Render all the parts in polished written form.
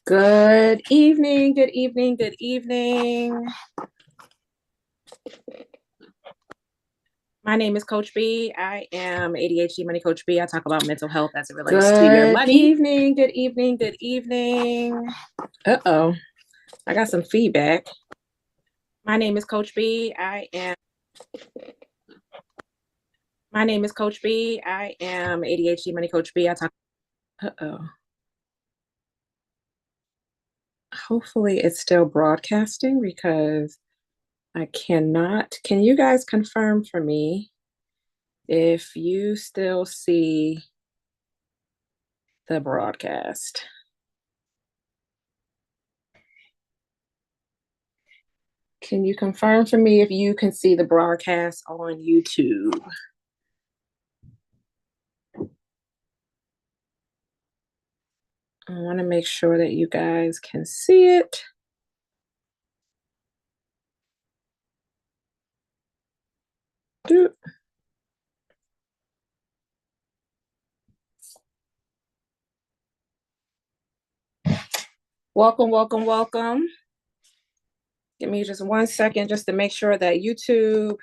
Good evening, good evening, good evening. My name is Coach B. I am ADHD Money Coach B. I talk about mental health as it relates to your money. Good evening, good evening, good evening. Uh-oh, I got some feedback. My name is Coach B. My name is Coach B. I am ADHD Money Coach B. Uh-oh. Hopefully it's still broadcasting because I cannot. Can you guys confirm for me if you still see the broadcast? Can you confirm for me if you can see the broadcast on YouTube? I want to make sure that you guys can see it. Welcome, welcome, welcome. Give me just 1 second just to make sure that YouTube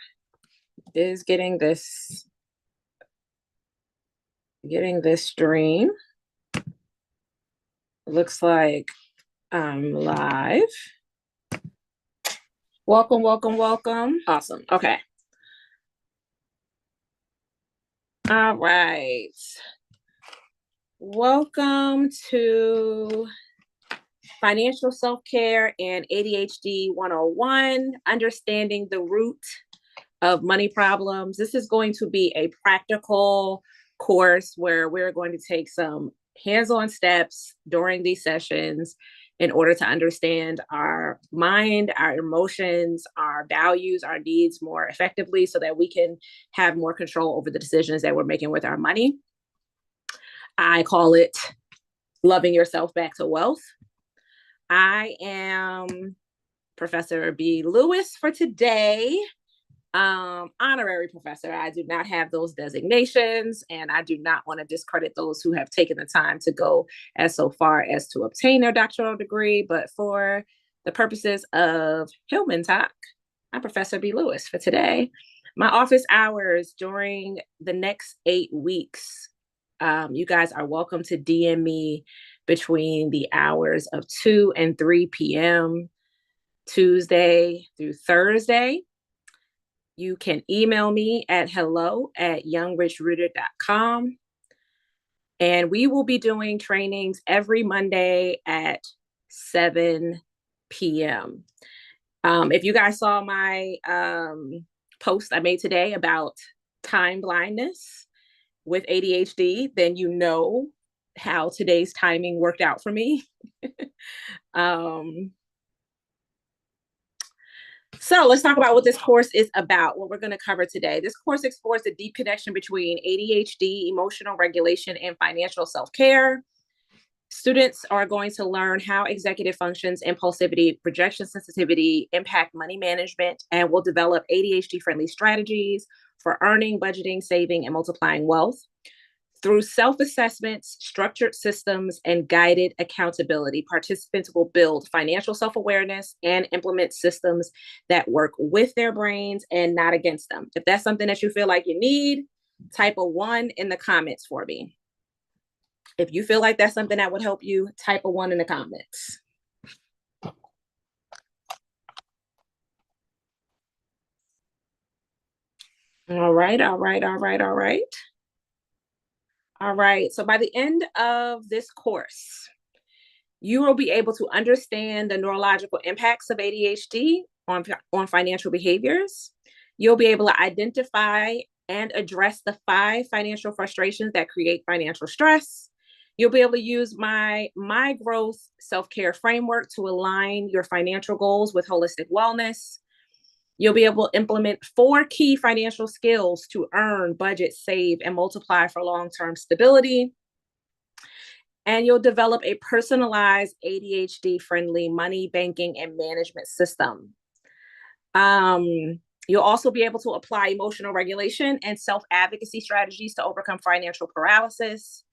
is getting this stream. Looks like I'm live. Welcome, welcome, welcome. Awesome. Okay. All right. Welcome to Financial Self-Care and ADHD 101, Understanding the Root of Money Problems. This is going to be a practical course where we're going to take some hands-on steps during these sessions in order to understand our mind, our emotions, our values, our needs more effectively so that we can have more control over the decisions that we're making with our money. I call it loving yourself back to wealth. I am Professor B. Lewis for today. Honorary professor. I do not have those designations, and I do not want to discredit those who have taken the time to go as so far as to obtain their doctoral degree. But for the purposes of Hillman Talk, I'm Professor B. Lewis for today. My office hours during the next 8 weeks, you guys are welcome to DM me between the hours of 2 and 3 p.m. Tuesday through Thursday. You can email me at hello@youngrichRooted.com. And we will be doing trainings every Monday at 7 p.m. If you guys saw my post I made today about time blindness with ADHD, then you know how today's timing worked out for me. So let's talk about what this course is about, what we're going to cover today. This course explores the deep connection between ADHD, emotional regulation, and financial self-care. Students are going to learn how executive functions, impulsivity, projection sensitivity impact money management, and will develop ADHD-friendly strategies for earning, budgeting, saving, and multiplying wealth. Through self-assessments, structured systems, and guided accountability, participants will build financial self-awareness and implement systems that work with their brains and not against them. If that's something that you feel like you need, type a 1 in the comments for me. If you feel like that's something that would help you, type a 1 in the comments. All right, all right, all right, all right. All right, so by the end of this course, you will be able to understand the neurological impacts of ADHD on financial behaviors. You'll be able to identify and address the 5 financial frustrations that create financial stress. You'll be able to use my growth self-care framework to align your financial goals with holistic wellness. You'll be able to implement 4 key financial skills to earn, budget, save, and multiply for long-term stability. And you'll develop a personalized ADHD-friendly money, banking, and management system. You'll also be able to apply emotional regulation and self-advocacy strategies to overcome financial paralysis.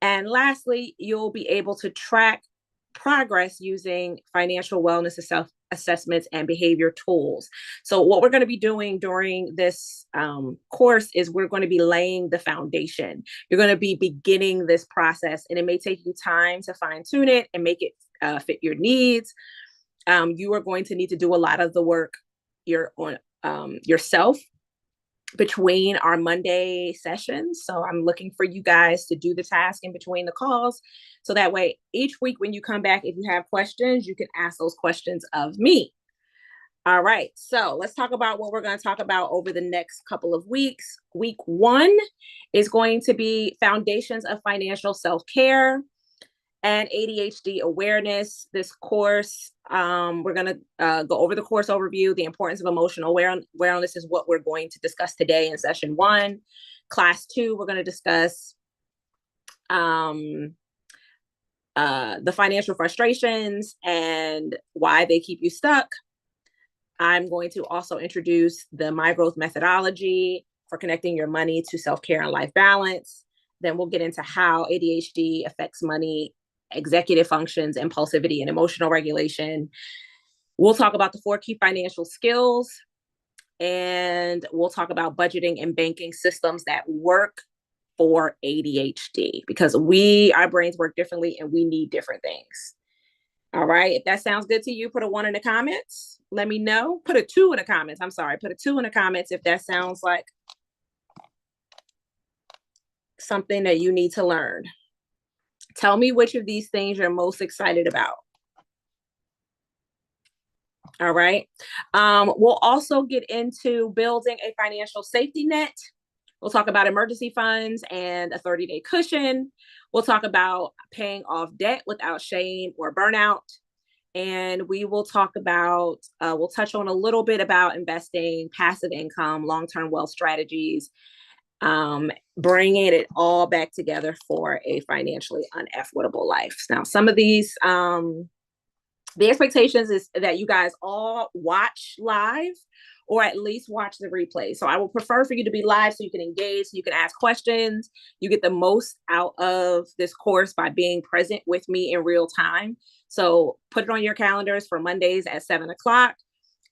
And lastly, you'll be able to track progress using financial wellness assessments and behavior tools. So what we're going to be doing during this course is we're going to be laying the foundation. You're going to be beginning this process, and it may take you time to fine tune it and make it fit your needs. You are going to need to do a lot of the work yourself between our Monday sessions. So I'm looking for you guys to do the task in between the calls. So that way, each week when you come back, if you have questions, you can ask those questions of me. All right. So let's talk about what we're going to talk about over the next couple of weeks. Week 1 is going to be foundations of financial self-care and ADHD awareness. This course, we're going to go over the course overview. The importance of emotional awareness is what we're going to discuss today in session 1. Class 2, we're going to discuss the financial frustrations and why they keep you stuck. I'm going to also introduce the My Growth methodology for connecting your money to self-care and life balance. Then we'll get into how ADHD affects money, executive functions, impulsivity, and emotional regulation. We'll talk about the 4 key financial skills, and we'll talk about budgeting and banking systems that work for ADHD, because our brains work differently and we need different things. All right. If that sounds good to you, put a 1 in the comments. Let me know. Put a 2 in the comments. I'm sorry. Put a 2 in the comments if that sounds like something that you need to learn. Tell me which of these things you're most excited about. All right. We'll also get into building a financial safety net. We'll talk about emergency funds and a 30-day cushion. We'll talk about paying off debt without shame or burnout. And we will talk about, we'll touch on a little bit about investing, passive income, long-term wealth strategies, bringing it all back together for a financially unequitable life. Now, some of these, the expectations is that you guys all watch live or at least watch the replay. So I will prefer for you to be live so you can engage, so you can ask questions. You get the most out of this course by being present with me in real time. So put it on your calendars for Mondays at 7:00.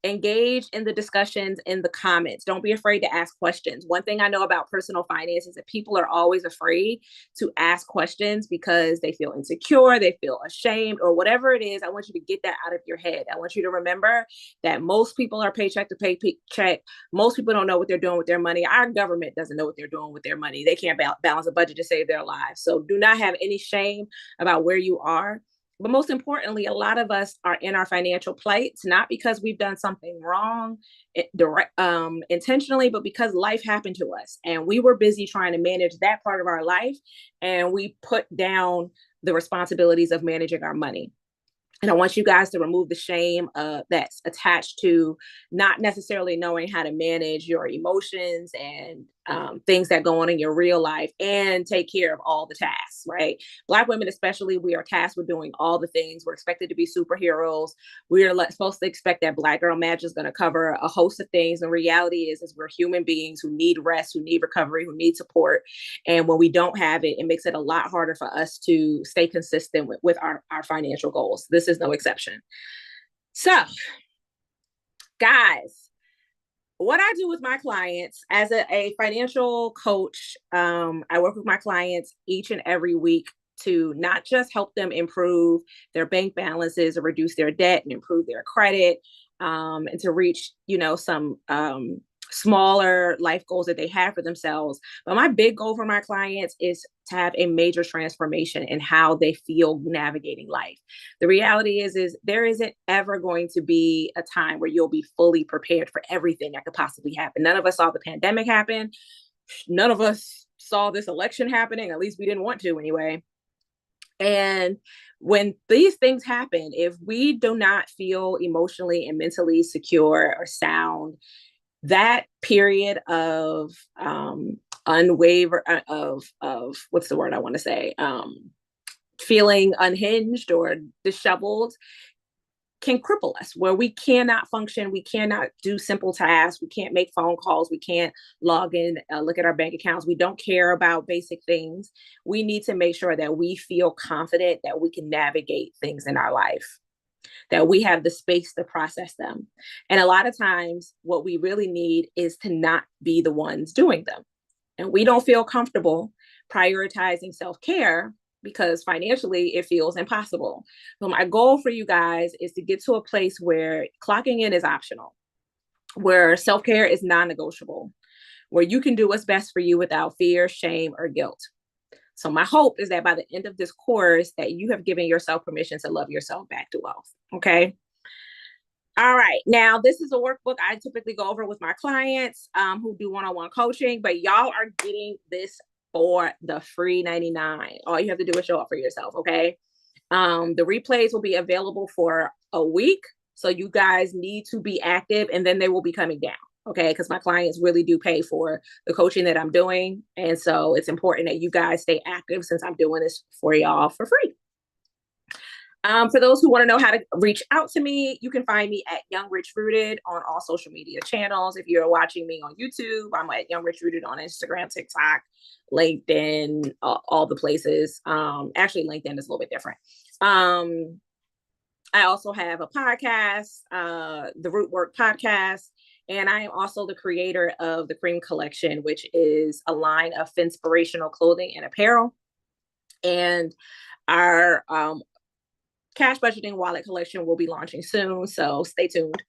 Engage in the discussions in the comments. Don't be afraid to ask questions. One thing I know about personal finance is that people are always afraid to ask questions because they feel insecure, they feel ashamed, or whatever it is. I want you to get that out of your head. I want you to remember that most people are paycheck to paycheck. Most people don't know what they're doing with their money. Our government doesn't know what they're doing with their money. They can't balance a budget to save their lives. So do not have any shame about where you are. But most importantly, a lot of us are in our financial plights, not because we've done something wrong intentionally, but because life happened to us and we were busy trying to manage that part of our life. And we put down the responsibilities of managing our money. And I want you guys to remove the shame that's attached to not necessarily knowing how to manage your emotions and things that go on in your real life and take care of all the tasks, right? Black women, especially, we are tasked with doing all the things. We're expected to be superheroes. We are supposed to expect that Black girl magic is going to cover a host of things. And reality is we're human beings who need rest, who need recovery, who need support. And when we don't have it, it makes it a lot harder for us to stay consistent with our financial goals. This is no exception. So, guys, what I do with my clients as a financial coach, I work with my clients each and every week to not just help them improve their bank balances or reduce their debt and improve their credit, and to reach, some smaller life goals that they have for themselves. But my big goal for my clients is to have a major transformation in how they feel navigating life. The reality is there isn't ever going to be a time where you'll be fully prepared for everything that could possibly happen. None of us saw the pandemic happen. None of us saw this election happening. At least we didn't want to anyway. And when these things happen, if we do not feel emotionally and mentally secure or sound, that period of what's the word I want to say, feeling unhinged or disheveled can cripple us, where we cannot function, we cannot do simple tasks, we can't make phone calls, we can't log in, look at our bank accounts, we don't care about basic things. We need to make sure that we feel confident that we can navigate things in our life, that we have the space to process them. And a lot of times, what we really need is to not be the ones doing them. And we don't feel comfortable prioritizing self-care because financially it feels impossible. So my goal for you guys is to get to a place where clocking in is optional, where self-care is non-negotiable, where you can do what's best for you without fear, shame, or guilt. So my hope is that by the end of this course that you have given yourself permission to love yourself back to wealth. Okay. All right. Now, this is a workbook I typically go over with my clients who do one-on-one coaching, but y'all are getting this for the free 99. All you have to do is show up for yourself. Okay. The replays will be available for a week. So you guys need to be active, and then they will be coming down. Okay. Because my clients really do pay for the coaching that I'm doing. And so it's important that you guys stay active since I'm doing this for y'all for free. For those who want to know how to reach out to me, you can find me at Young Rich Rooted on all social media channels. If you're watching me on YouTube, I'm at Young Rich Rooted on Instagram, TikTok, LinkedIn, all the places. Actually, LinkedIn is a little bit different. I also have a podcast, the Root Work Podcast, and I am also the creator of the Cream Collection, which is a line of inspirational clothing and apparel. And our cash budgeting wallet collection will be launching soon, so stay tuned.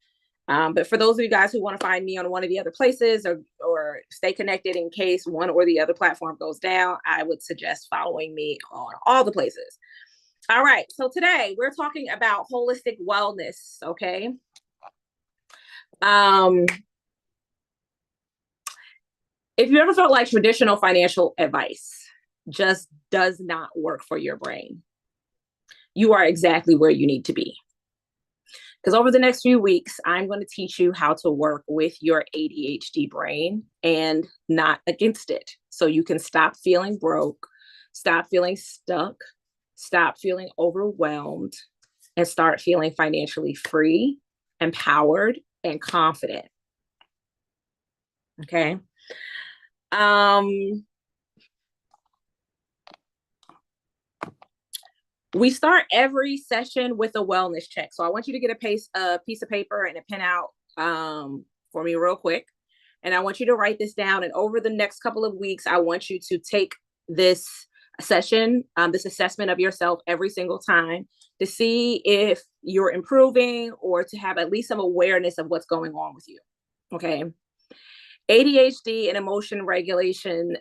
But for those of you guys who want to find me on one of the other places or stay connected in case one or the other platform goes down, I would suggest following me on all the places. All right, so today we're talking about holistic wellness, okay? If you ever felt like traditional financial advice just does not work for your brain, you are exactly where you need to be. Because over the next few weeks, I'm going to teach you how to work with your ADHD brain and not against it. So you can stop feeling broke, stop feeling stuck, stop feeling overwhelmed, and start feeling financially free, empowered, and confident. Okay. We start every session with a wellness check. So I want you to get a piece of paper and a pen out for me real quick. And I want you to write this down. And over the next couple of weeks, I want you to take this session, this assessment of yourself every single time to see if you're improving or to have at least some awareness of what's going on with you. Okay. ADHD and emotion regulation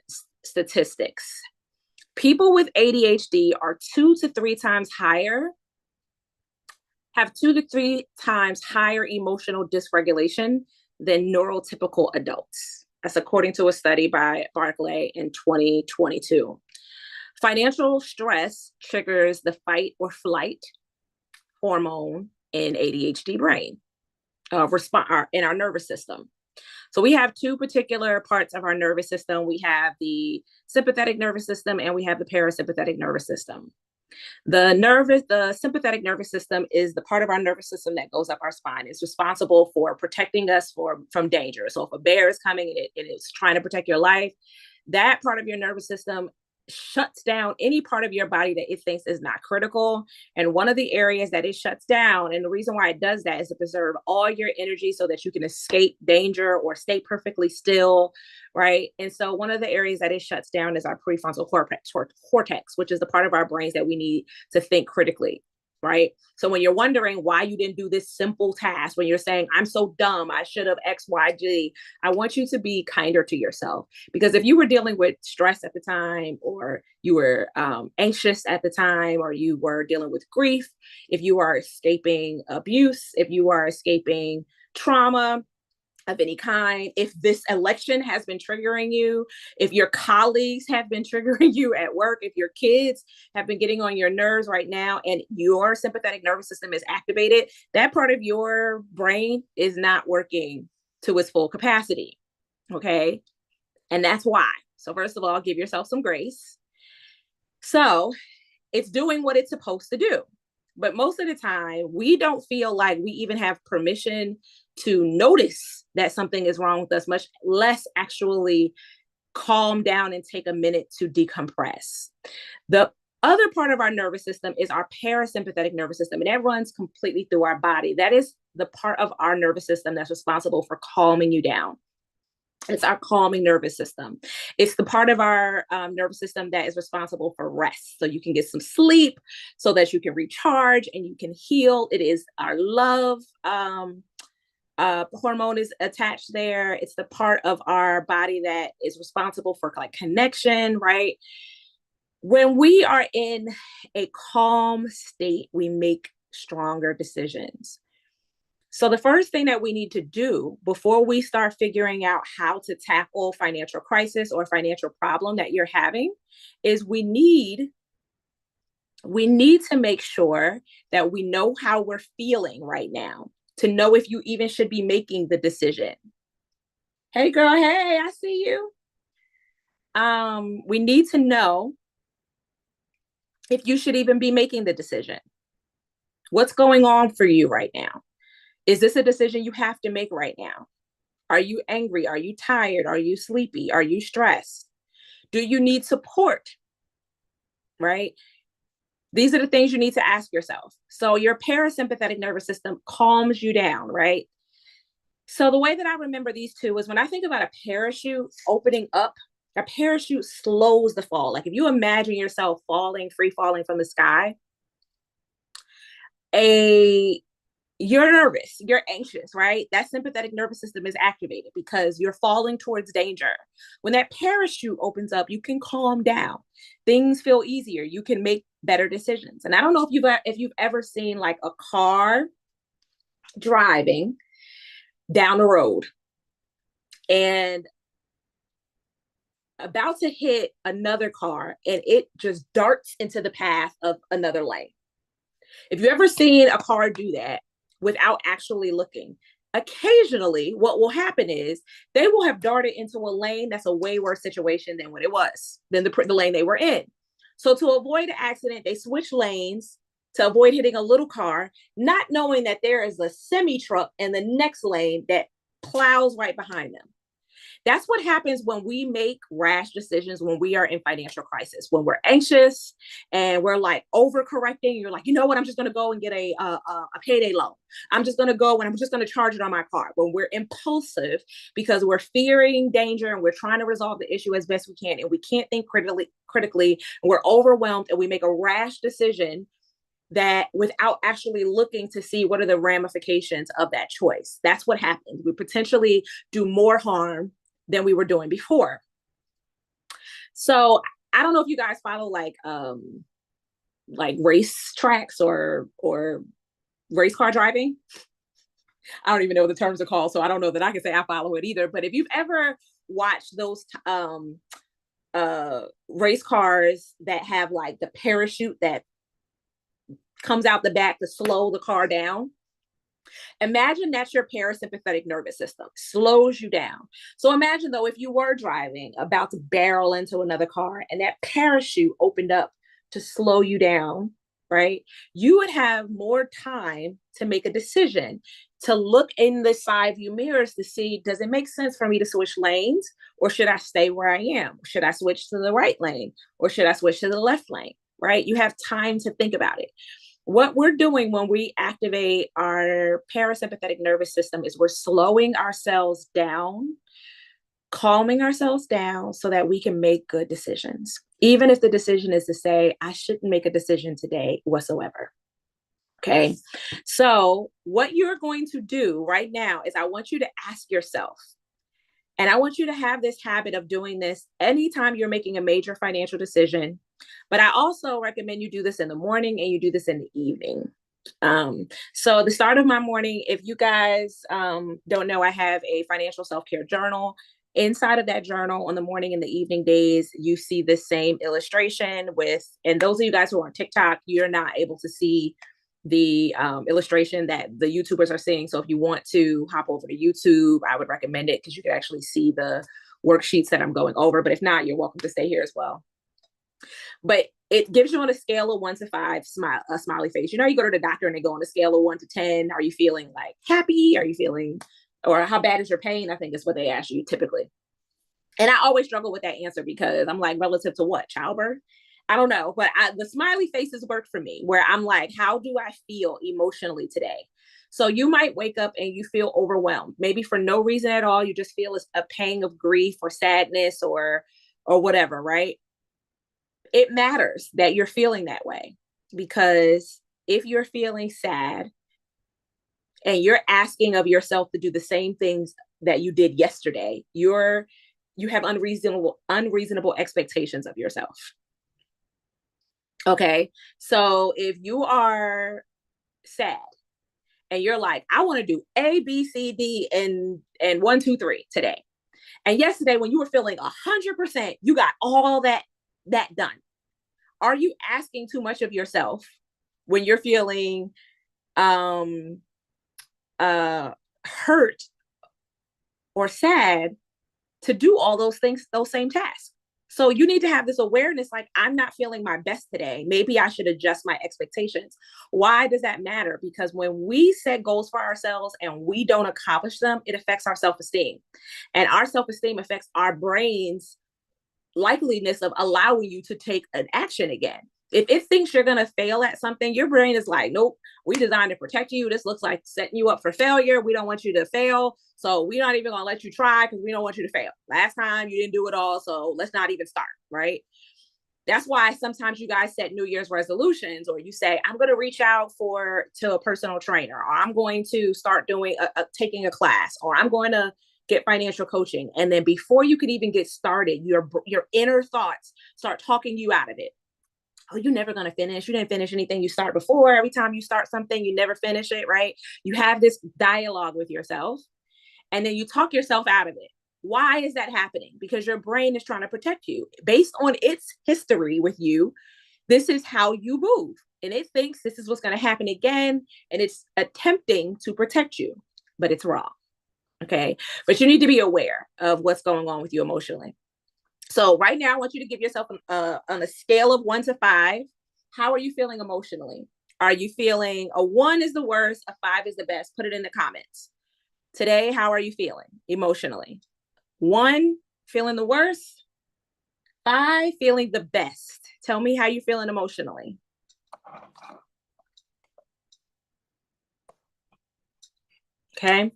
statistics. People with ADHD are 2 to 3 times higher, have 2 to 3 times higher emotional dysregulation than neurotypical adults. That's according to a study by Barclay in 2022. Financial stress triggers the fight or flight hormone in ADHD brain, in our nervous system. So we have 2 particular parts of our nervous system. We have the sympathetic nervous system and we have the parasympathetic nervous system. The sympathetic nervous system is the part of our nervous system that goes up our spine. It's responsible for protecting us from danger. So if a bear is coming and it's trying to protect your life, that part of your nervous system shuts down any part of your body that it thinks is not critical. And one of the areas that it shuts down, and the reason why it does that is to preserve all your energy so that you can escape danger or stay perfectly still, right? And so one of the areas that it shuts down is our prefrontal cortex, which is the part of our brains that we need to think critically, right? So when you're wondering why you didn't do this simple task, when you're saying, I'm so dumb, I should have X, Y, Z, I want you to be kinder to yourself. Because if you were dealing with stress at the time, or you were anxious at the time, or you were dealing with grief, if you are escaping abuse, if you are escaping trauma of any kind, if this election has been triggering you, if your colleagues have been triggering you at work, if your kids have been getting on your nerves right now and your sympathetic nervous system is activated, that part of your brain is not working to its full capacity. Okay. And that's why. So first of all, give yourself some grace. So it's doing what it's supposed to do. But most of the time, we don't feel like we even have permission to notice that something is wrong with us, much less actually calm down and take a minute to decompress. The other part of our nervous system is our parasympathetic nervous system, and that runs completely through our body. That is the part of our nervous system that's responsible for calming you down. It's our calming nervous system. It's the part of our nervous system that is responsible for rest. So you can get some sleep so that you can recharge and you can heal. It is our love hormone is attached there. It's the part of our body that is responsible for like connection, right? When we are in a calm state, we make stronger decisions. So the first thing that we need to do before we start figuring out how to tackle financial crisis or financial problem that you're having is we need to make sure that we know how we're feeling right now to know if you even should be making the decision. Hey girl, hey, I see you. We need to know if you should even be making the decision. What's going on for you right now? Is this a decision you have to make right now? Are you angry? Are you tired? Are you sleepy? Are you stressed? Do you need support? Right? These are the things you need to ask yourself. So your parasympathetic nervous system calms you down, right? So the way that I remember these two is when I think about a parachute opening up, a parachute slows the fall. Like if you imagine yourself free falling from the sky, you're nervous, you're anxious, right? That sympathetic nervous system is activated because you're falling towards danger. When that parachute opens up, you can calm down. Things feel easier. You can make better decisions. And I don't know if you've ever seen like a car driving down the road and about to hit another car and it just darts into the path of another lane. If you've ever seen a car do that, without actually looking, occasionally what will happen is they will have darted into a lane that's a way worse situation than what it was, than the lane they were in. So to avoid an accident, they switch lanes to avoid hitting a little car, not knowing that there is a semi truck in the next lane that plows right behind them. That's what happens when we make rash decisions when we are in financial crisis, when we're anxious and we're like overcorrecting. You're like, you know what? I'm just going to go and get a payday loan. I'm just going to go and I'm just going to charge it on my car. When we're impulsive because we're fearing danger and we're trying to resolve the issue as best we can, and we can't think critically, and we're overwhelmed and we make a rash decision that without actually looking to see what are the ramifications of that choice. That's what happens. We potentially do more harm than we were doing before. So I don't know if you guys follow like race tracks or race car driving. I don't even know what the terms are called, so I don't know that I can say I follow it either. But if you've ever watched those race cars that have like the parachute that comes out the back to slow the car down, imagine that's your parasympathetic nervous system, slows you down. So imagine though, if you were driving about to barrel into another car and that parachute opened up to slow you down, right? You would have more time to make a decision, to look in the side view mirrors to see, does it make sense for me to switch lanes, or should I stay where I am? Should I switch to the right lane, or should I switch to the left lane, right? You have time to think about it. What we're doing when we activate our parasympathetic nervous system is we're slowing ourselves down, calming ourselves down so that we can make good decisions. Even if the decision is to say, I shouldn't make a decision today whatsoever. Okay. So what you're going to do right now is I want you to ask yourself, and I want you to have this habit of doing this anytime you're making a major financial decision. But I also recommend you do this in the morning and you do this in the evening. So the start of my morning, if you guys don't know, I have a financial self-care journal. Inside of that journal on the morning and the evening days, you see the same illustration with, and those of you guys who are on TikTok, you're not able to see the illustration that the YouTubers are seeing. So if you want to hop over to YouTube, I would recommend it because you can actually see the worksheets that I'm going over. But if not, you're welcome to stay here as well. But it gives you on a scale of 1 to 5, a smiley face. You go to the doctor and they go on a scale of 1 to 10. Are you feeling like happy? Are you feeling, or how bad is your pain? I think is what they ask you typically. And I always struggle with that answer because I'm like, relative to what? Childbirth? I don't know. But the smiley faces work for me, where I'm like, how do I feel emotionally today? So you might wake up and you feel overwhelmed, maybe for no reason at all. You just feel a pang of grief or sadness or whatever, right? It matters that you're feeling that way, because if you're feeling sad and you're asking of yourself to do the same things that you did yesterday, you have unreasonable expectations of yourself. Okay. So if you are sad and you're like, I want to do A, B, C, D, and 1, 2, 3 today. And yesterday, when you were feeling 100%, you got all that done. Are you asking too much of yourself when you're feeling hurt or sad to do all those things, those same tasks? So you need to have this awareness, like, I'm not feeling my best today. Maybe I should adjust my expectations. Why does that matter? Because when we set goals for ourselves and we don't accomplish them, it affects our self-esteem. And our self-esteem affects our brain's likeliness of allowing you to take an action again. If it thinks you're going to fail at something, your brain is like, nope, we designed to protect you. This looks like setting you up for failure. We don't want you to fail. So we're not even going to let you try because we don't want you to fail. Last time you didn't do it all. So let's not even start, right? That's why sometimes you guys set New Year's resolutions, or you say, I'm going to reach out to a personal trainer, or I'm going to start doing taking a class, or I'm going to get financial coaching. And then before you could even get started, your inner thoughts start talking you out of it. Oh, you're never going to finish. You didn't finish anything you start before. Every time you start something, you never finish it, right? You have this dialogue with yourself, and then you talk yourself out of it. Why is that happening? Because your brain is trying to protect you. Based on its history with you, this is how you move. And it thinks this is what's going to happen again. And it's attempting to protect you, but it's wrong. Okay. But you need to be aware of what's going on with you emotionally. So right now, I want you to give yourself on a scale of 1 to 5. How are you feeling emotionally? Are you feeling a 1 is the worst, a 5 is the best? Put it in the comments. Today, how are you feeling emotionally? 1, feeling the worst. 5, feeling the best. Tell me how you're feeling emotionally. Okay.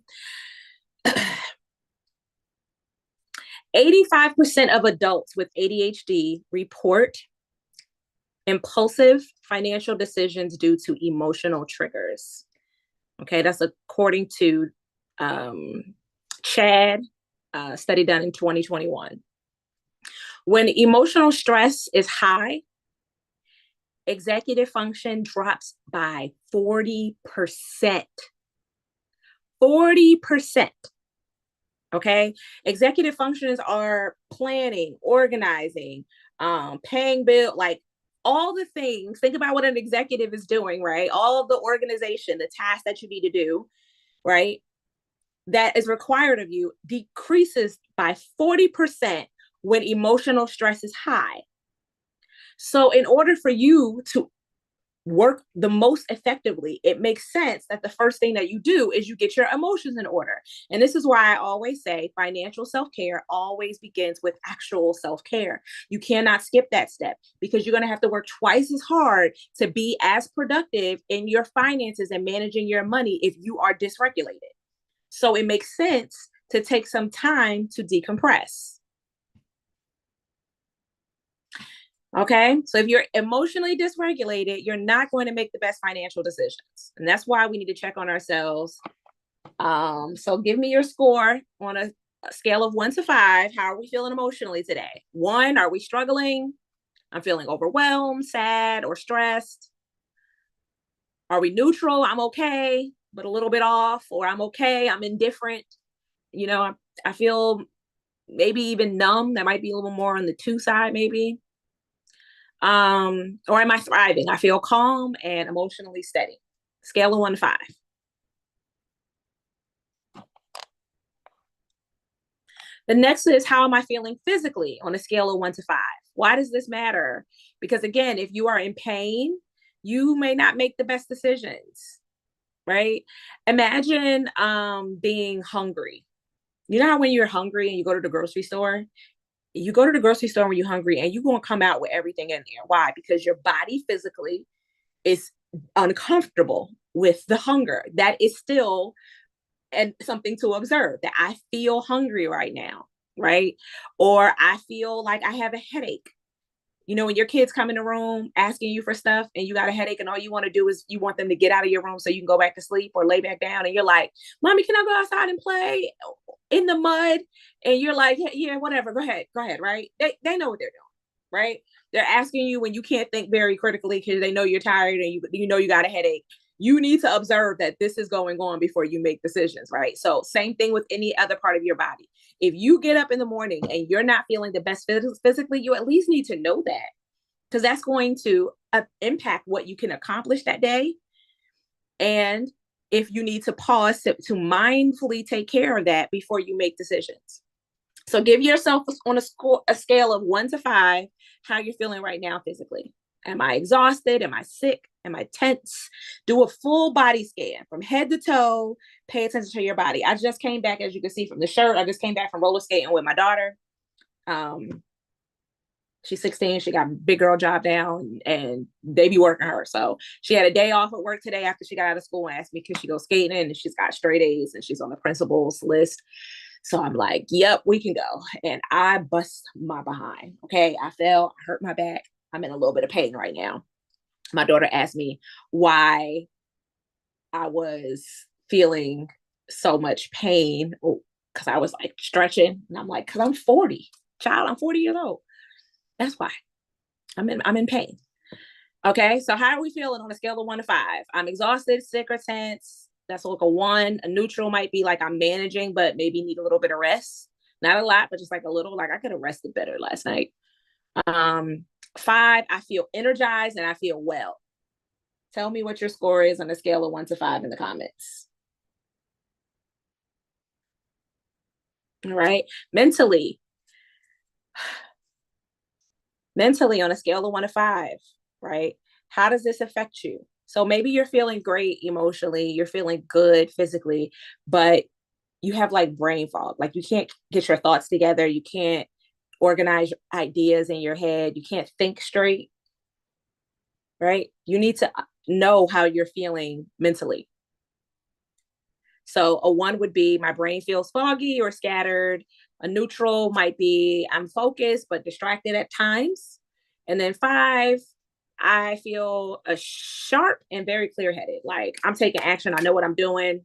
85% of adults with ADHD report impulsive financial decisions due to emotional triggers. Okay, that's according to Chad, study done in 2021. When emotional stress is high, executive function drops by 40%. 40%. Okay. Executive functions are planning, organizing, paying bill, like all the things. Think about what an executive is doing, right? All of the organization, the tasks that you need to do, right? That is required of you decreases by 40% when emotional stress is high. So in order for you to work the most effectively, it makes sense that the first thing that you do is you get your emotions in order. And this is why I always say financial self-care always begins with actual self-care. You cannot skip that step, because you're going to have to work twice as hard to be as productive in your finances and managing your money if you are dysregulated. So it makes sense to take some time to decompress. Okay. So if you're emotionally dysregulated, you're not going to make the best financial decisions. And that's why we need to check on ourselves. So give me your score on a scale of 1 to 5. How are we feeling emotionally today? 1, are we struggling? I'm feeling overwhelmed, sad, or stressed. Are we neutral? I'm okay, but a little bit off, or I'm okay, I'm indifferent. I feel maybe even numb. That might be a little more on the 2 side, maybe. Or am I thriving? I feel calm and emotionally steady. Scale of 1 to 5. The next is, how am I feeling physically on a scale of 1 to 5? Why does this matter? Because again, if you are in pain, you may not make the best decisions, right? Imagine being hungry. You know how when you're hungry and you go to the grocery store, when you're hungry and you're going to come out with everything in there. Why? Because your body physically is uncomfortable with the hunger. That is still and something to observe, that I feel hungry right now, right? Or I feel like I have a headache. You know, when your kids come in the room asking you for stuff and you got a headache and all you want to do is you want them to get out of your room so you can go back to sleep or lay back down, and you're like, Mommy, can I go outside and play in the mud? And you're like, yeah, whatever, go ahead, right? They know what they're doing, right? They're asking you when you can't think very critically because they know you're tired and you know you got a headache. You need to observe that this is going on before you make decisions, right? So same thing with any other part of your body. If you get up in the morning and you're not feeling the best physically, you at least need to know that, because that's going to impact what you can accomplish that day. And if you need to pause to mindfully take care of that before you make decisions. So give yourself on a scale of 1 to 5 how you're feeling right now physically. Am I exhausted? Am I sick? Am I tense? Do a full body scan from head to toe. Pay attention to your body. I just came back, as you can see from the shirt, I just came back from roller skating with my daughter. She's 16. She got a big girl job down and they be working her. So she had a day off at work today after she got out of school and asked me, could she go skating? And she's got straight A's and she's on the principal's list. So I'm like, yep, we can go. And I bust my behind. Okay. I fell, I hurt my back. I'm in a little bit of pain right now. My daughter asked me why I was feeling so much pain, because I was like stretching. And I'm like, because I'm 40. Child, I'm 40 years old. That's why I'm in pain. Okay. So how are we feeling on a scale of 1 to 5? I'm exhausted, sick, or tense. That's like a 1. A neutral might be like I'm managing, but maybe need a little bit of rest. Not a lot, but just like a little, like I could have rested better last night. 5, I feel energized and I feel well. Tell me what your score is on a scale of 1 to 5 in the comments. All right. Mentally on a scale of 1 to 5, right? How does this affect you? So maybe you're feeling great emotionally, you're feeling good physically, but you have like brain fog. Like you can't get your thoughts together. You can't organize ideas in your head. You can't think straight, right? You need to know how you're feeling mentally. So a 1 would be my brain feels foggy or scattered. A neutral might be I'm focused but distracted at times. And then 5, I feel a sharp and very clear headed. Like I'm taking action. I know what I'm doing.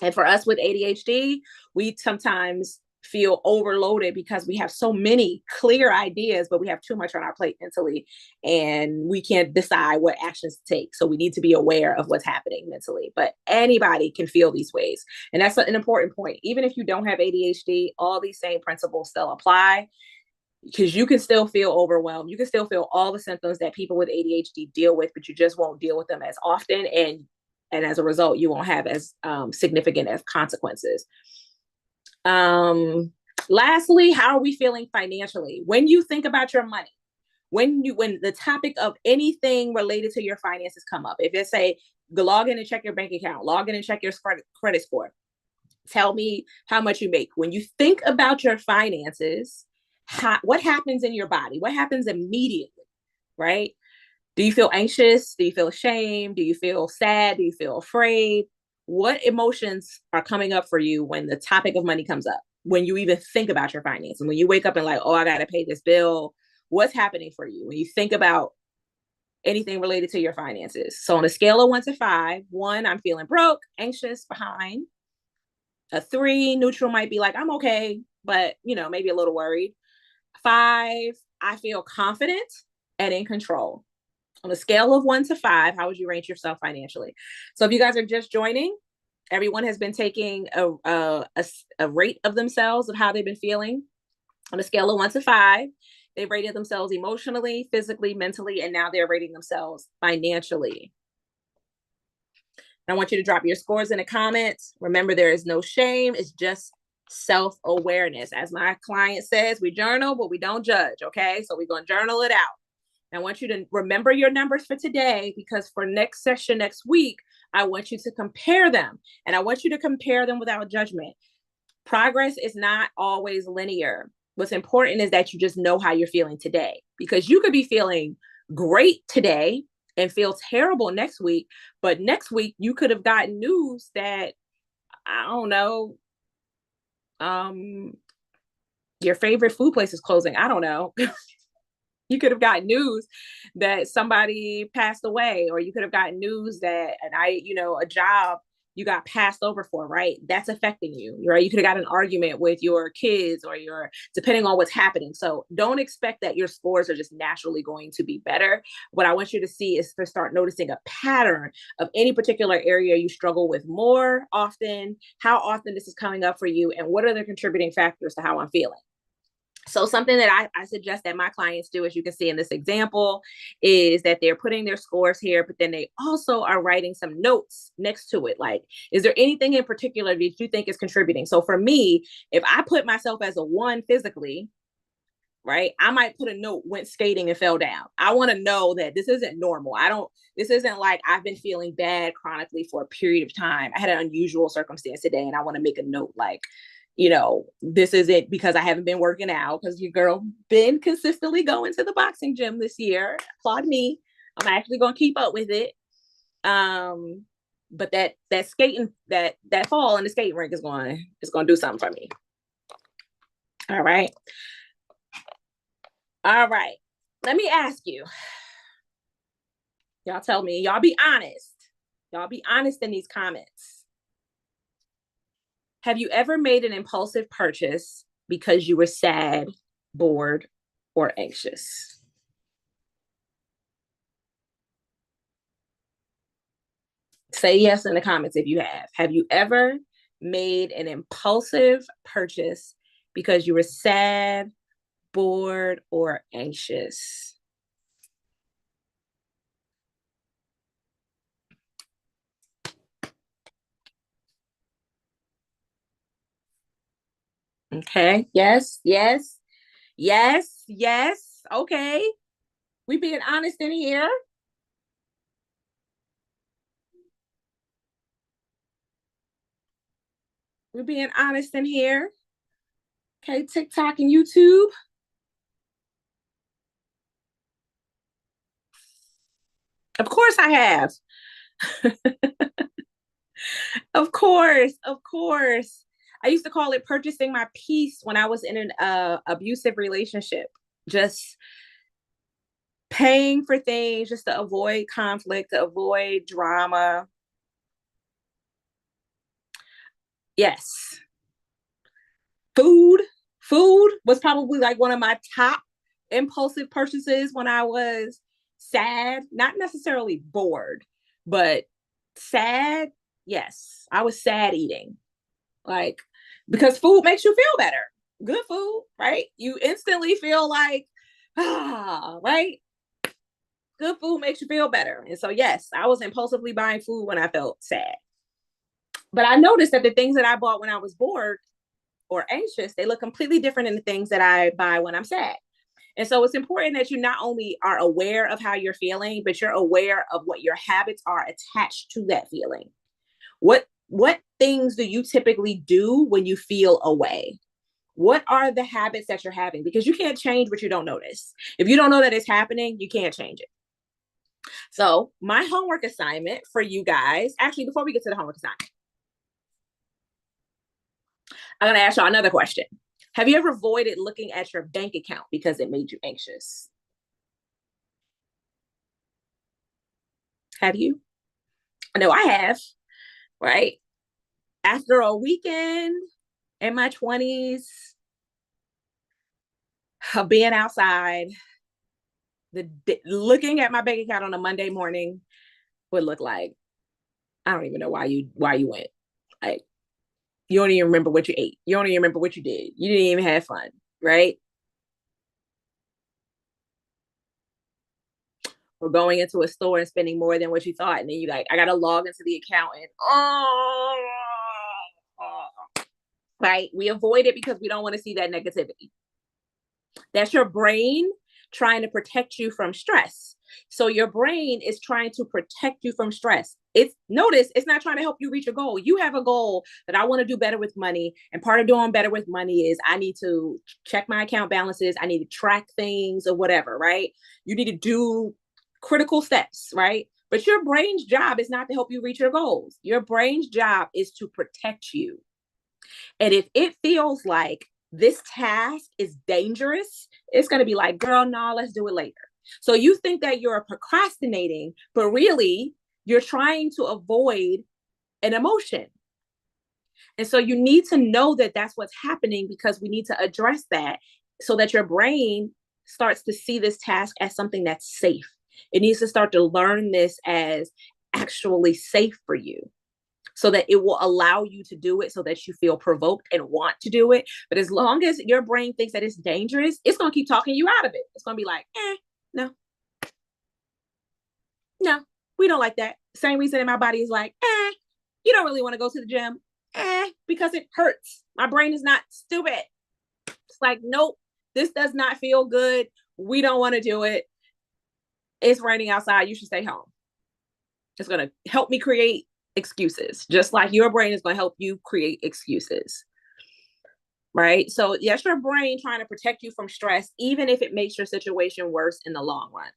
And for us with ADHD, we sometimes feel overloaded because we have so many clear ideas, but we have too much on our plate mentally and we can't decide what actions to take. So we need to be aware of what's happening mentally, but anybody can feel these ways. And that's an important point. Even if you don't have ADHD, all these same principles still apply, because you can still feel overwhelmed. You can still feel all the symptoms that people with ADHD deal with, but you just won't deal with them as often. And as a result, you won't have as significant as consequences. Lastly, how are we feeling financially? When you think about your money, when the topic of anything related to your finances come up, if it's say, log in and check your bank account, log in and check your credit score, tell me how much you make. When you think about your finances, what happens in your body? What happens immediately, right? Do you feel anxious? Do you feel ashamed? Do you feel sad? Do you feel afraid? What emotions are coming up for you when the topic of money comes up? When you even think about your finances, when you wake up and like, oh, I got to pay this bill. What's happening for you when you think about anything related to your finances? So on a scale of 1 to 5, 1, I'm feeling broke, anxious, behind. A 3, neutral might be like, I'm okay, but maybe a little worried. 5, I feel confident and in control. On a scale of 1 to 5, how would you rate yourself financially? So if you guys are just joining, everyone has been taking a rate of themselves of how they've been feeling. On a scale of 1 to 5, they've rated themselves emotionally, physically, mentally, and now they're rating themselves financially. I want you to drop your scores in the comments. Remember, there is no shame. It's just Self-awareness. As my client says, we journal, but we don't judge. Okay. So we're going to journal it out. I want you to remember your numbers for today, because for next session next week, I want you to compare them, and I want you to compare them without judgment. Progress is not always linear. What's important is that you just know how you're feeling today, because you could be feeling great today and feel terrible next week. But next week you could have gotten news that, I don't know, your favorite food place is closing. I don't know. You could have gotten news that somebody passed away, or you could have gotten news that, a job you got passed over for, right? That's affecting you, right? You could have got an argument with your kids, or depending on what's happening. So don't expect that your scores are just naturally going to be better. What I want you to see is to start noticing a pattern of any particular area you struggle with more often, how often this is coming up for you, and what are the contributing factors to how I'm feeling. So something that I suggest that my clients do, as you can see in this example, is that they're putting their scores here, but then they also are writing some notes next to it. Like, is there anything in particular that you think is contributing? So for me, if I put myself as a 1 physically, right, I might put a note, went skating and fell down. I want to know that this isn't normal. This isn't like I've been feeling bad chronically for a period of time. I had an unusual circumstance today, and I want to make a note like, this isn't because I haven't been working out, because your girl been consistently going to the boxing gym this year. Applaud me. I'm actually going to keep up with it. But that skating, that fall in the skating rink is going to do something for me. All right. All right. Let me ask you. Y'all tell me. Y'all be honest. Y'all be honest in these comments. Have you ever made an impulsive purchase because you were sad, bored, or anxious? Say yes in the comments if you have. Have you ever made an impulsive purchase because you were sad, bored, or anxious? Okay. Yes, yes, yes, yes. Okay. We being honest in here. We're being honest in here. Okay, TikTok and YouTube. Of course I have. Of course, of course. I used to call it purchasing my peace when I was in an abusive relationship. Just paying for things just to avoid conflict, to avoid drama. Yes. Food. Food was probably like one of my top impulsive purchases when I was sad, not necessarily bored, but sad. Yes, I was sad eating. Like, because food makes you feel better. Good food, right? You instantly feel like, right? Good food makes you feel better. And so, yes, I was impulsively buying food when I felt sad. But I noticed that the things that I bought when I was bored or anxious, they look completely different than the things that I buy when I'm sad. And so it's important that you not only are aware of how you're feeling, but you're aware of what your habits are attached to that feeling. What things do you typically do when you feel away? What are the habits that you're having? Because you can't change what you don't notice. If you don't know that it's happening, you can't change it. So my homework assignment for you guys, actually, before we get to the homework assignment, I'm going to ask y'all another question. Have you ever avoided looking at your bank account because it made you anxious? Have you? I know I have, right? After a weekend in my 20s of being outside, looking at my bank account on a Monday morning would look like, I don't even know why you went. Like, you don't even remember what you ate. You don't even remember what you did. You didn't even have fun, right? Or going into a store and spending more than what you thought. And then you like, I got to log into the account and, right? We avoid it because we don't want to see that negativity. That's your brain trying to protect you from stress. So your brain is trying to protect you from stress. Notice it's not trying to help you reach a goal. You have a goal that I want to do better with money. And part of doing better with money is I need to check my account balances. I need to track things or whatever, right? You need to do critical steps, right? But your brain's job is not to help you reach your goals. Your brain's job is to protect you. And if it feels like this task is dangerous, it's going to be like, girl, no, let's do it later. So you think that you're procrastinating, but really you're trying to avoid an emotion. And so you need to know that that's what's happening, because we need to address that so that your brain starts to see this task as something that's safe. It needs to start to learn this as actually safe for you, so that it will allow you to do it, so that you feel provoked and want to do it. But as long as your brain thinks that it's dangerous, it's going to keep talking you out of it. It's going to be like, no, we don't like that. Same reason that my body is like, you don't really want to go to the gym, because it hurts. My brain is not stupid. It's like, nope, this does not feel good. We don't want to do it. It's raining outside. You should stay home. It's going to help me create excuses, just like your brain is going to help you create excuses, right? So yes, your brain trying to protect you from stress, even if it makes your situation worse in the long run.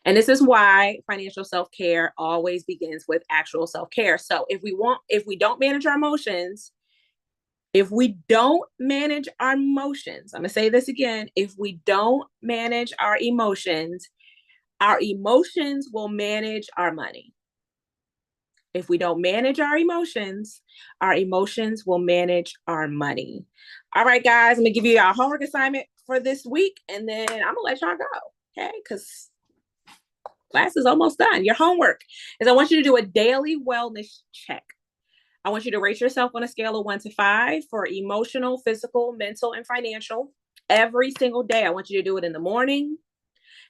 And this is why financial self-care always begins with actual self-care. So if we don't manage our emotions, I'm going to say this again, if we don't manage our emotions will manage our money. If we don't manage our emotions will manage our money. All right, guys, I'm going to give you our homework assignment for this week, and then I'm going to let y'all go, okay? Because class is almost done. Your homework is I want you to do a daily wellness check. I want you to rate yourself on a scale of 1 to 5 for emotional, physical, mental, and financial every single day. I want you to do it in the morning,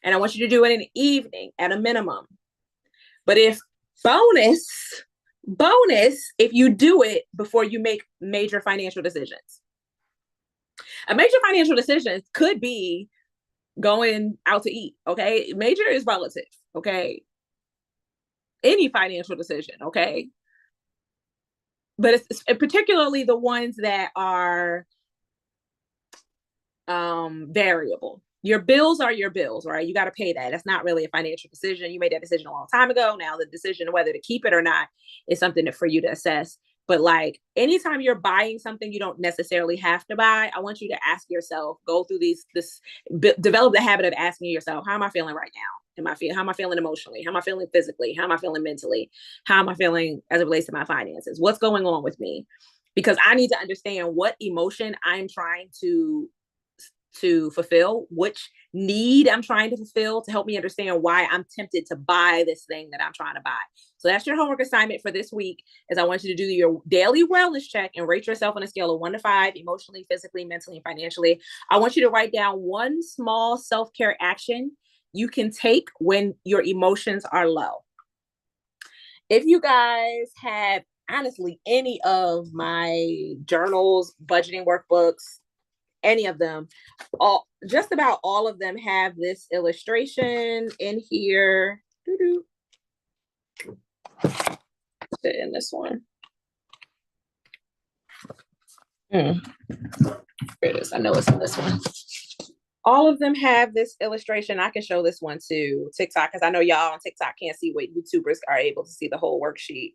and I want you to do it in the evening at a minimum. But bonus, if you do it before you make major financial decisions. A major financial decision could be going out to eat, okay? Major is relative, okay? Any financial decision, okay? But it's particularly the ones that are variable. Your bills are your bills, right? You got to pay that. That's not really a financial decision. You made that decision a long time ago. Now the decision of whether to keep it or not is something for you to assess. But like anytime you're buying something you don't necessarily have to buy, I want you to ask yourself, go through develop the habit of asking yourself, how am I feeling right now? How am I feeling emotionally? How am I feeling physically? How am I feeling mentally? How am I feeling as it relates to my finances? What's going on with me? Because I need to understand what emotion I'm trying to fulfill, which need I'm trying to fulfill, to help me understand why I'm tempted to buy this thing that I'm trying to buy. So that's your homework assignment for this week, is I want you to do your daily wellness check and rate yourself on a scale of 1 to 5, emotionally, physically, mentally, and financially. I want you to write down one small self-care action you can take when your emotions are low. If you guys have, honestly, any of my journals, budgeting workbooks, any of them, just about all of them have this illustration in here. In this one. Here it is. I know it's in this one. All of them have this illustration. I can show this one to TikTok, because I know y'all on TikTok can't see what YouTubers are able to see the whole worksheet.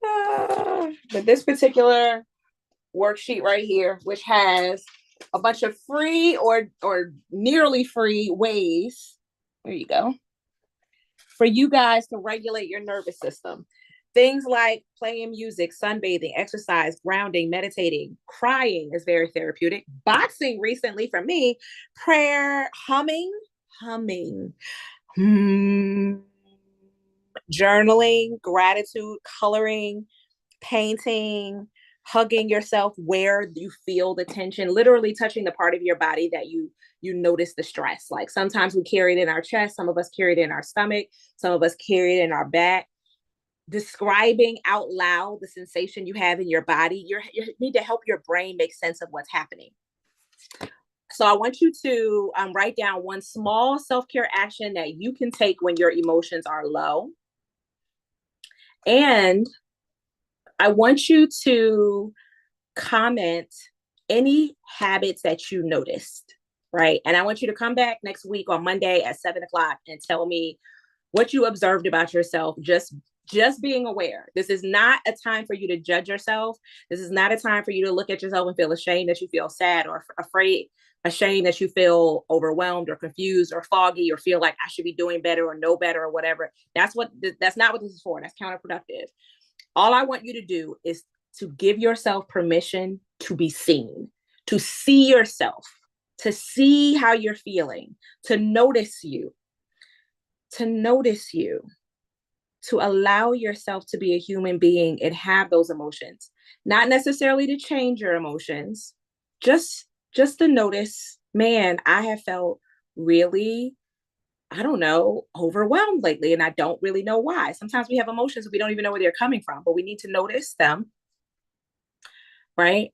But this particular worksheet right here, which has a bunch of free or nearly free ways, there you go, for you guys to regulate your nervous system. Things like playing music, sunbathing, exercise, grounding, meditating, crying is very therapeutic. Boxing recently for me, prayer, humming, journaling, gratitude, coloring, painting, hugging yourself where you feel the tension, literally touching the part of your body that you notice the stress. Like sometimes we carry it in our chest, some of us carry it in our stomach, some of us carry it in our back. describing out loud the sensation you have in your body. You need to help your brain make sense of what's happening. So I want you to write down one small self-care action that you can take when your emotions are low. And I want you to comment any habits that you noticed, right? And I want you to come back next week on Monday at 7 o'clock and tell me what you observed about yourself, just being aware. This is not a time for you to judge yourself. This is not a time for you to look at yourself and feel ashamed that you feel sad, or afraid, ashamed that you feel overwhelmed or confused or foggy, or feel like I should be doing better or know better or whatever. That's not what this is for. That's counterproductive. All I want you to do is to give yourself permission to be seen, to see yourself, to see how you're feeling, to notice you, to allow yourself to be a human being and have those emotions, not necessarily to change your emotions, just to notice, man, I have felt really, I don't know, overwhelmed lately, and I don't really know why. Sometimes we have emotions, we don't even know where they're coming from, but we need to notice them, right?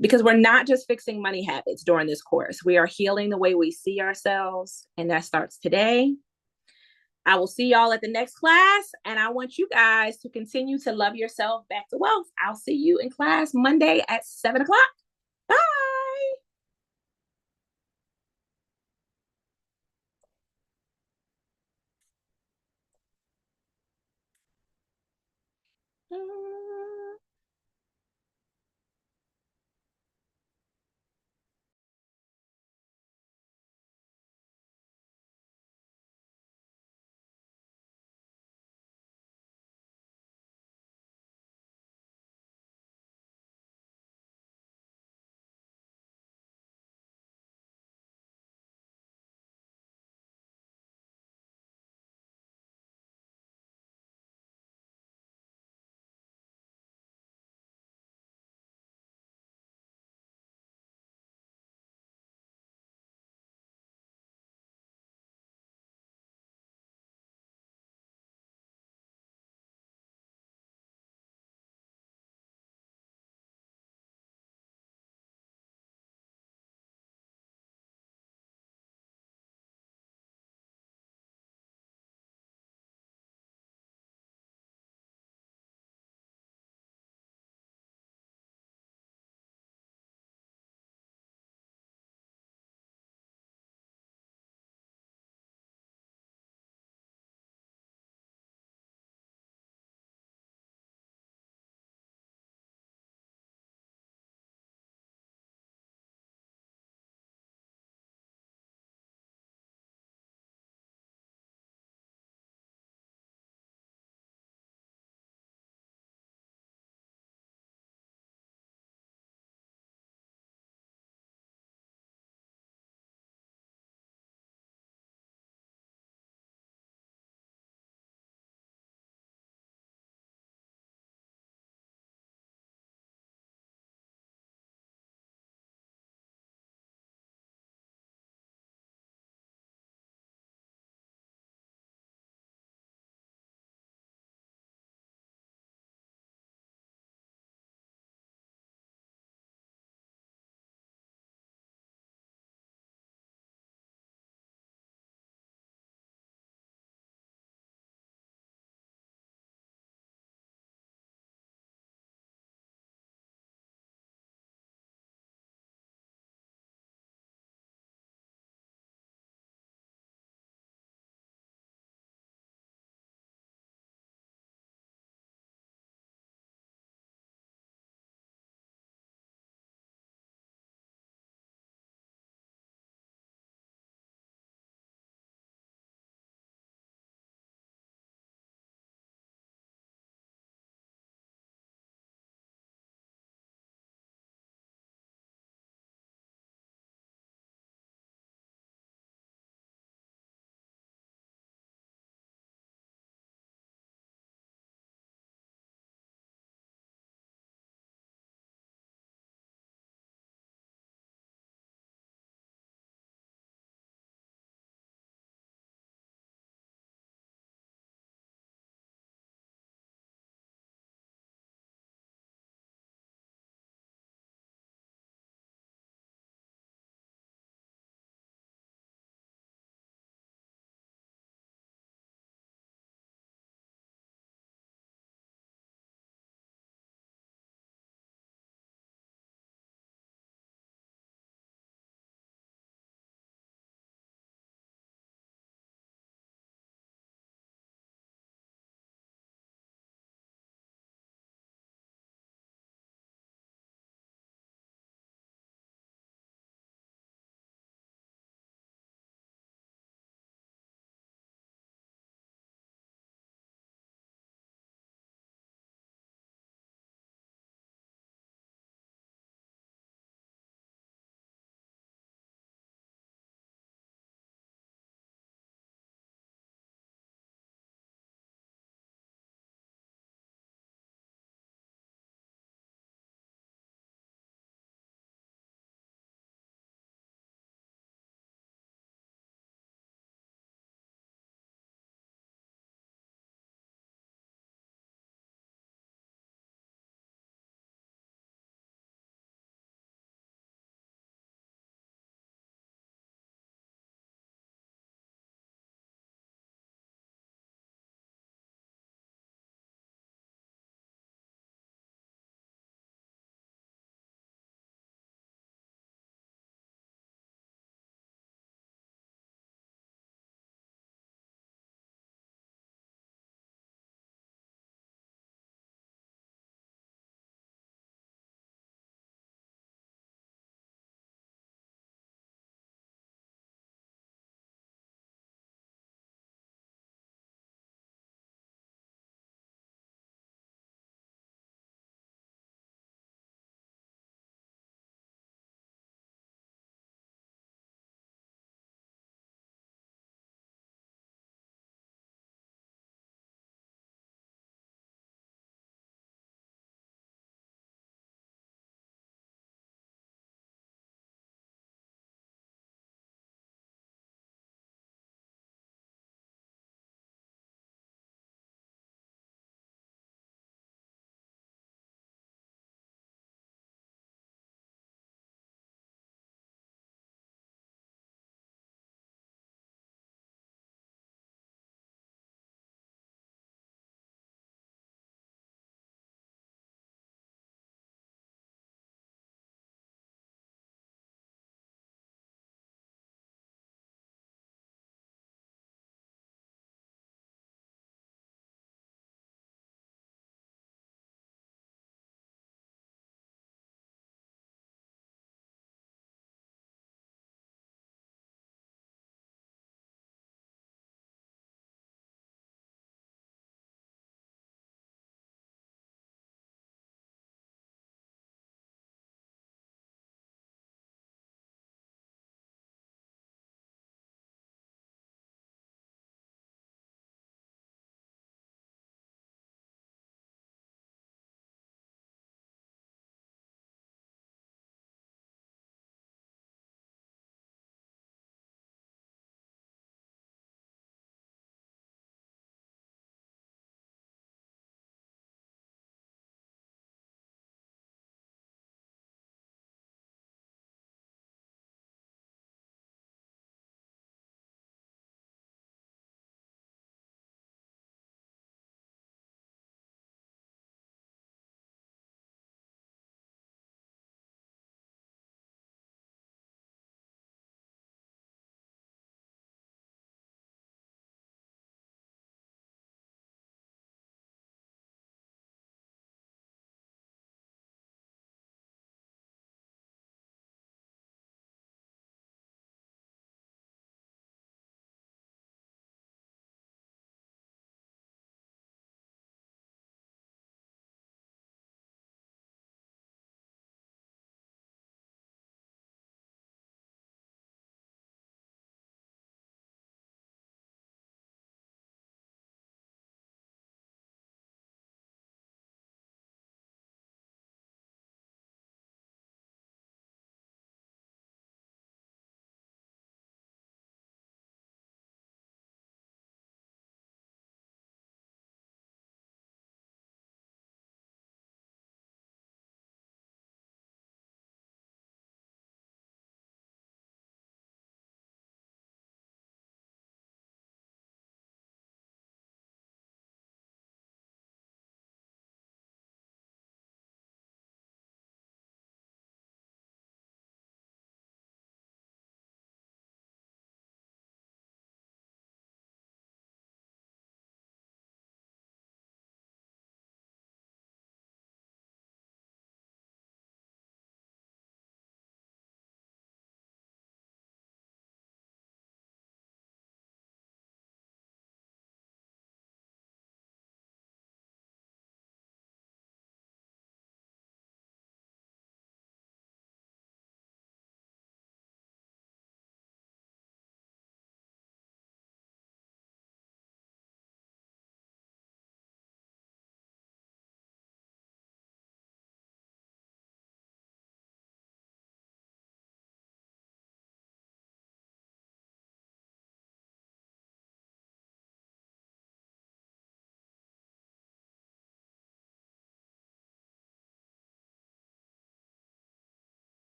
Because we're not just fixing money habits during this course. We are healing the way we see ourselves, and that starts today. I will see y'all at the next class, and I want you guys to continue to love yourself back to wealth. I'll see you in class Monday at 7 o'clock. Bye.